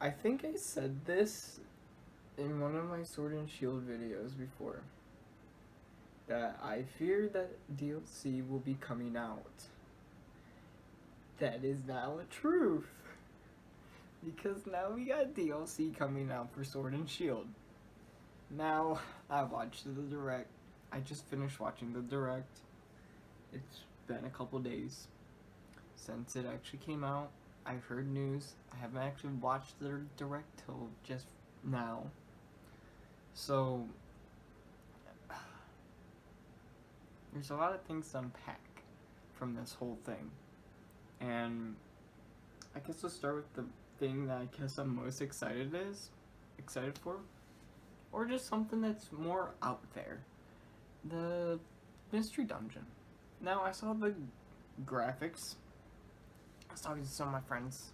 I think I said this in one of my Sword and Shield videos before, that I fear that DLC will be coming out. That is now the truth. Because now we got DLC coming out for Sword and Shield. Now, I watched the Direct. I just finished watching the Direct. It's been a couple days since it actually came out. I've heard news. I haven't actually watched the Direct till just now. So, there's a lot of things to unpack from this whole thing. And I guess we'll start with the thing that I guess I'm most excited for. Or just something that's more out there. The Mystery Dungeon. Now, I saw the graphics. I was talking to some of my friends.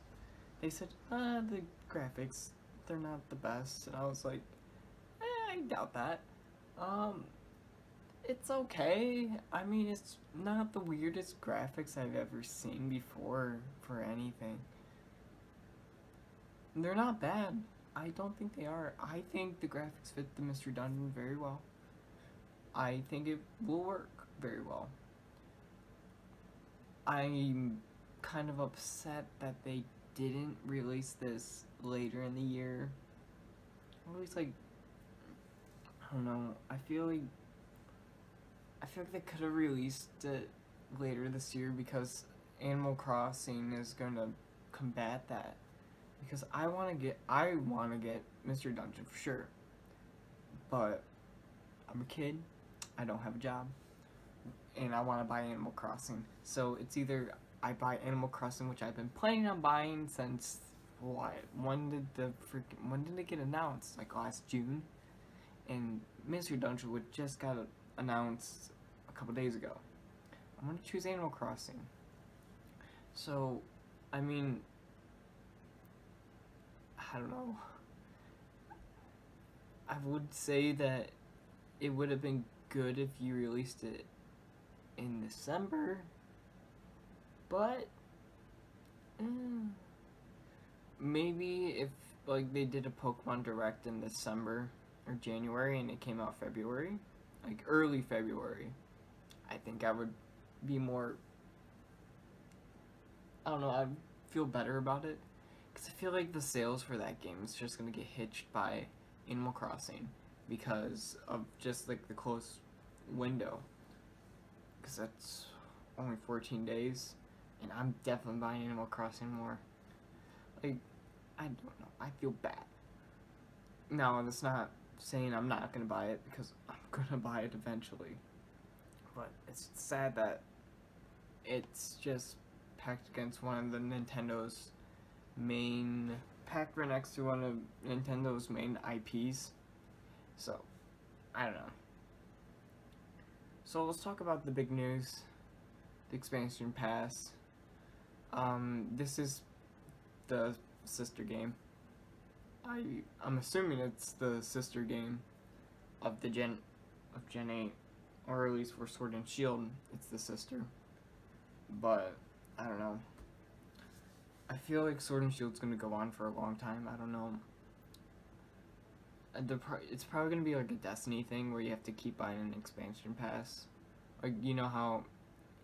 They said, the graphics, they're not the best. And I was like, I doubt that. It's okay. I mean, it's not the weirdest graphics I've ever seen before for anything. They're not bad. I don't think they are. I think the graphics fit the Mystery Dungeon very well. I think it will work very well. I'm kind of upset that they didn't release this later in the year. Or at least, like, I don't know. I feel like they could have released it later this year because Animal Crossing is gonna combat that. Because I wanna get Mystery Dungeon for sure. But I'm a kid, I don't have a job, and I wanna buy Animal Crossing. So it's either I buy Animal Crossing, which I've been planning on buying since what? When did it get announced? Like last June? And Mystery Dungeon would just got announced a couple days ago. I'm gonna choose Animal Crossing. So, I mean, I don't know. I would say that it would have been good if you released it in December, but maybe if like they did a Pokemon Direct in December or January and it came out February, like early February, I think I would be more, I don't know, I'd feel better about it. Because I feel like the sales for that game is just going to get hitched by Animal Crossing because of just like the close window. Because that's only 14 days. And I'm definitely buying Animal Crossing more. Like, I don't know. I feel bad. Now, that's not saying I'm not going to buy it because I'm going to buy it eventually. But it's sad that it's just packed against one of the Nintendo's packed right next to one of Nintendo's main IPs. So, I don't know. So let's talk about the big news. The expansion pass. This is the sister game. I'm assuming it's the sister game of the Gen 8, or at least for Sword and Shield, it's the sister. But I don't know. I feel like Sword and Shield's gonna go on for a long time. I don't know. It's probably gonna be like a Destiny thing where you have to keep buying an expansion pass. Like, you know how,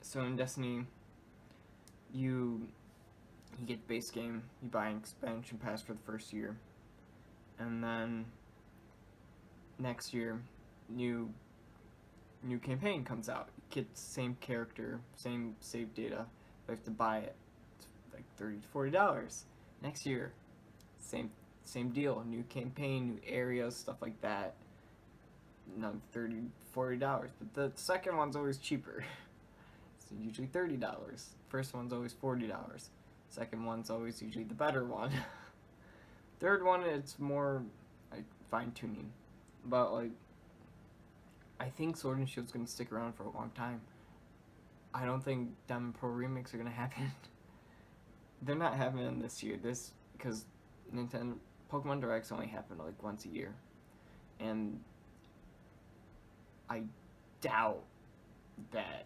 so in Destiny, you get the base game, you buy an expansion pass for the first year, and then next year, new campaign comes out. You get the same character, same save data, but you have to buy it. It's like $30 to $40. Next year, same deal. New campaign, new areas, stuff like that. Another $30 $40. But the second one's always cheaper. It's usually $30. First one's always $40. Second one's always usually the better one. Third one, it's more like fine-tuning. But like, I think Sword and Shield's gonna stick around for a long time. I don't think Diamond Pro remakes are gonna happen. They're not happening this year. Because Nintendo Pokemon Directs only happen like once a year, and I doubt that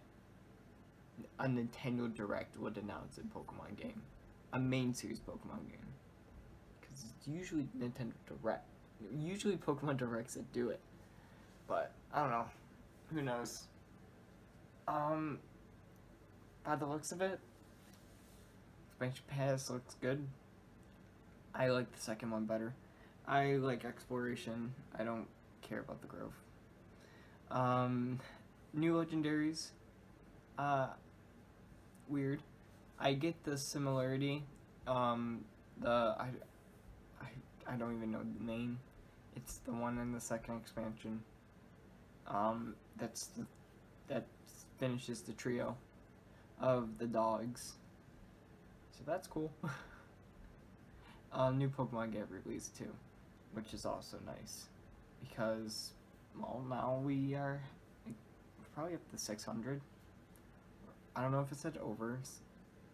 a Nintendo Direct would announce a Pokemon game, a main series Pokemon game, because because it's usually Nintendo Direct. Usually Pokemon Directs that do it. But, I don't know. Who knows? By the looks of it, Expansion Pass looks good. I like the second one better. I like exploration. I don't care about the growth. New legendaries. Weird. I get the similarity. I don't even know the name. It's the one in the second expansion. That finishes the trio of the dogs. So that's cool. New Pokemon get released too, which is also nice because, well, now we're probably up to 600. I don't know if it said over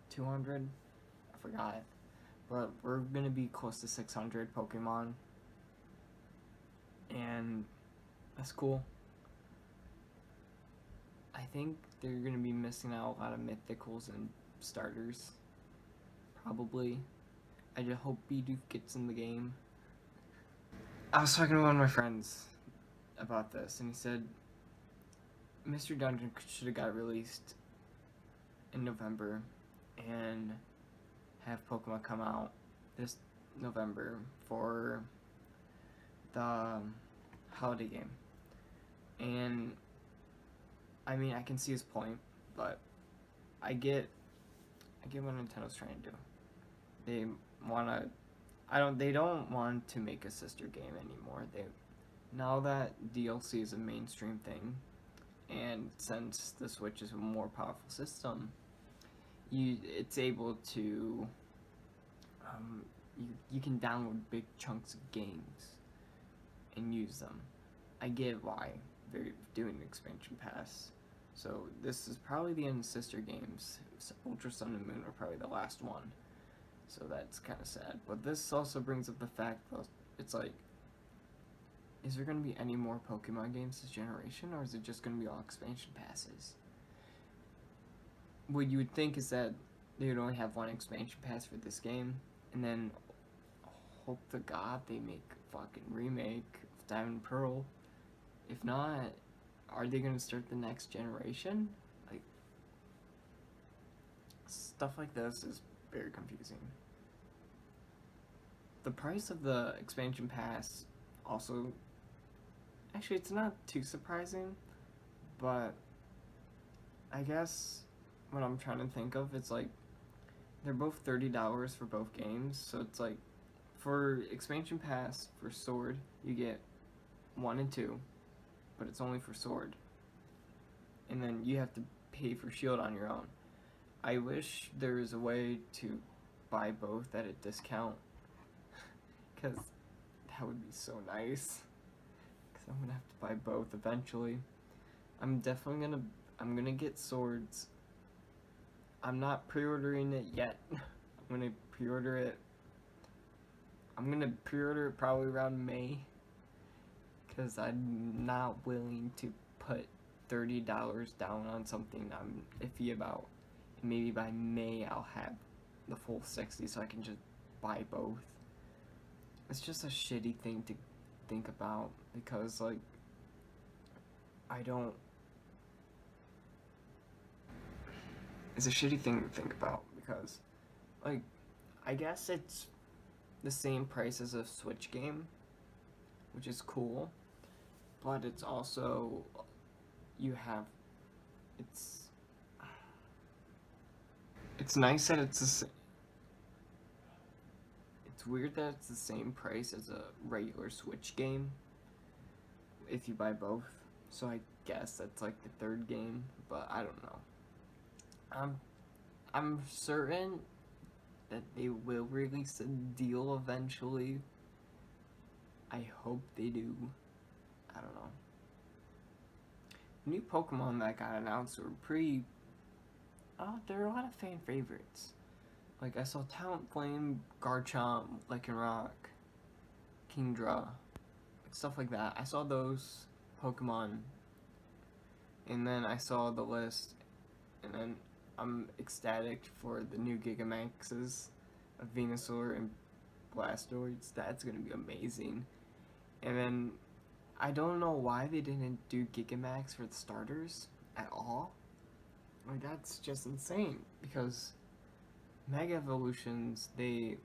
200. I forgot, but we're gonna be close to 600 Pokemon, and that's cool. I think they're gonna be missing out a lot of mythicals and starters. Probably. I just hope Bidoof gets in the game. I was talking to one of my friends about this, and he said Mystery Dungeon should have got released in November and have Pokemon come out this November for the holiday game. And I mean, I can see his point, but I get what Nintendo's trying to do. They don't want to make a sister game anymore. Now that DLC is a mainstream thing, and since the Switch is a more powerful system, it's able to you can download big chunks of games and use them. I get why they're doing an expansion pass. So this is probably the end of sister games. Ultra Sun and Moon are probably the last one. So that's kind of sad. But this also brings up the fact that it's like, is there going to be any more Pokemon games this generation, or is it just going to be all expansion passes? What you would think is that they would only have one expansion pass for this game, and then hope to God they make a fucking remake of Diamond and Pearl. If not, are they going to start the next generation? Like, stuff like this is very confusing. The price of the expansion pass also, actually it's not too surprising, but I guess what I'm trying to think of, it's like they're both $30 for both games. So it's like, for expansion pass for Sword you get 1 and 2, but it's only for Sword, and then you have to pay for Shield on your own. I wish there was a way to buy both at a discount, because that would be so nice, because I'm gonna have to buy both eventually. I'm gonna get Swords. I'm not pre-ordering it yet. I'm gonna pre-order it probably around May, because I'm not willing to put $30 down on something I'm iffy about. Maybe by May I'll have the full 60, so I can just buy both. It's just a shitty thing to think about, because like, it's a shitty thing to think about, because like, I guess it's the same price as a Switch game, which is cool, but it's also, it's nice that it's weird that it's the same price as a regular Switch game if you buy both. So I guess that's like the third game, but I don't know. I'm certain that they will release a deal eventually. I hope they do. I don't know. New Pokemon that got announced were there are a lot of fan favorites. Like, I saw Talonflame, Garchomp, Lycanroc, Kingdra, stuff like that. I saw those Pokemon, and then I saw the list, and then I'm ecstatic for the new Gigamaxes of Venusaur and Blastoids. That's gonna be amazing. And then I don't know why they didn't do Gigamax for the starters at all. Like, that's just insane, because Mega Evolutions, they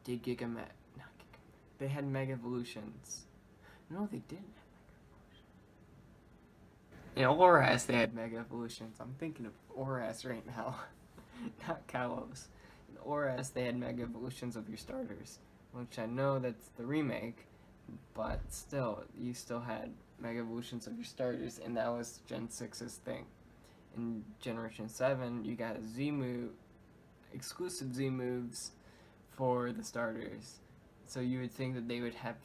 did Gigamax. Not Gigamax. They had Mega Evolutions. No, they didn't have Mega Evolutions. In Oras, they had Mega Evolutions. I'm thinking of Oras right now, not Kalos. In Oras, they had Mega Evolutions of your starters, which I know that's the remake, but still, you still had Mega Evolutions of your starters, and that was Gen 6's thing. In Generation 7, you got exclusive Z moves for the starters. So you would think that they would have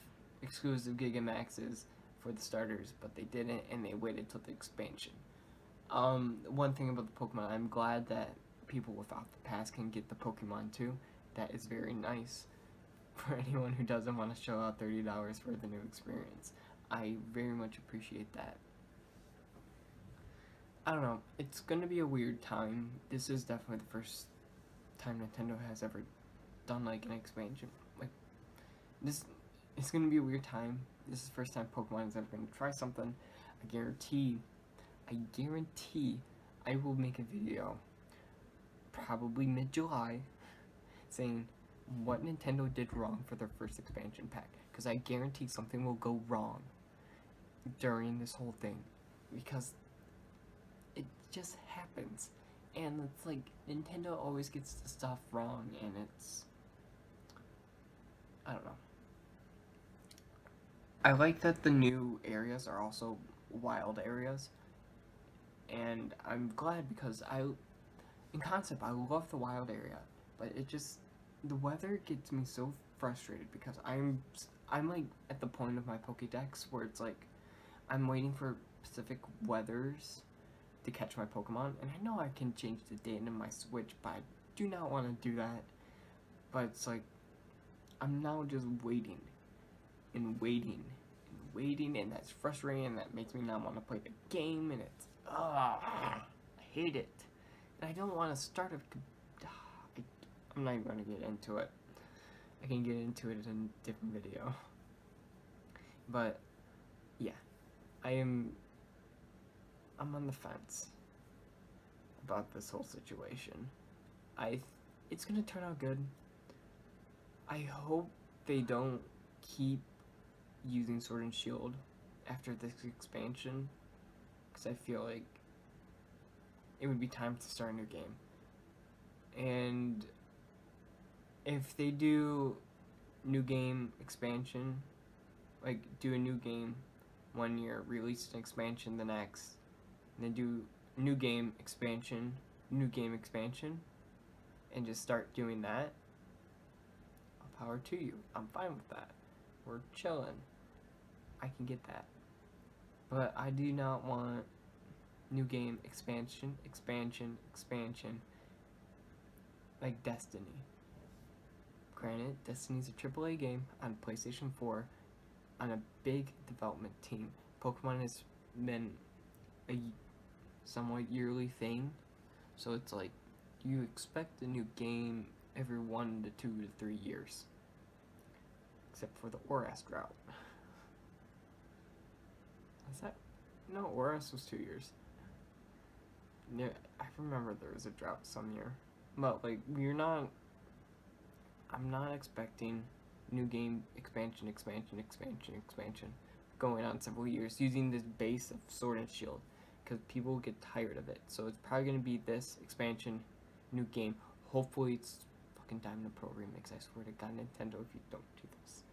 exclusive Gigamaxes for the starters, but they didn't, and they waited till the expansion. One thing about the Pokemon, I'm glad that people without the pass can get the Pokemon too. That is very nice for anyone who doesn't want to shell out $30 for the new experience. I very much appreciate that. I don't know, it's gonna be a weird time. This is definitely the first time Nintendo has ever done like an expansion. Like, this, it's gonna be a weird time. This is the first time Pokemon is ever gonna try something. I guarantee I will make a video, probably mid-July, saying what Nintendo did wrong for their first expansion pack. Because I guarantee something will go wrong during this whole thing. Because it just happens. And it's like, Nintendo always gets the stuff wrong, and it's, I don't know. I like that the new areas are also wild areas, and I'm glad, because in concept, I love the wild area, but it just, the weather gets me so frustrated, because I'm like at the point of my Pokédex where it's like, I'm waiting for specific weathers to catch my Pokemon, and I know I can change the date in my Switch, but I do not want to do that. But it's like, I'm now just waiting, and waiting, and waiting, and that's frustrating, and that makes me not want to play the game, and it's, I hate it. And I don't want to start I'm not even going to get into it. I can get into it in a different video. But, yeah, I'm on the fence about this whole situation. It's gonna turn out good. I hope they don't keep using Sword and Shield after this expansion, because I feel like it would be time to start a new game. And if they do new game expansion, like do a new game one year, release an expansion the next, and then do new game expansion, and just start doing that, all power to you. I'm fine with that. We're chilling. I can get that. But I do not want new game expansion, like Destiny. Granted, Destiny's a AAA game on PlayStation 4 on a big development team. Pokemon has been a somewhat yearly thing, so it's like you expect a new game every 1 to 2 to 3 years, except for the Oras drought. Is that, no, Oras was 2 years. Yeah, I remember there was a drought some year, but like I'm not expecting new game expansion going on several years using this base of Sword and Shield, because people get tired of it. So it's probably going to be this expansion, new game. Hopefully it's fucking Diamond Pro Remix. I swear to God, Nintendo, if you don't do this.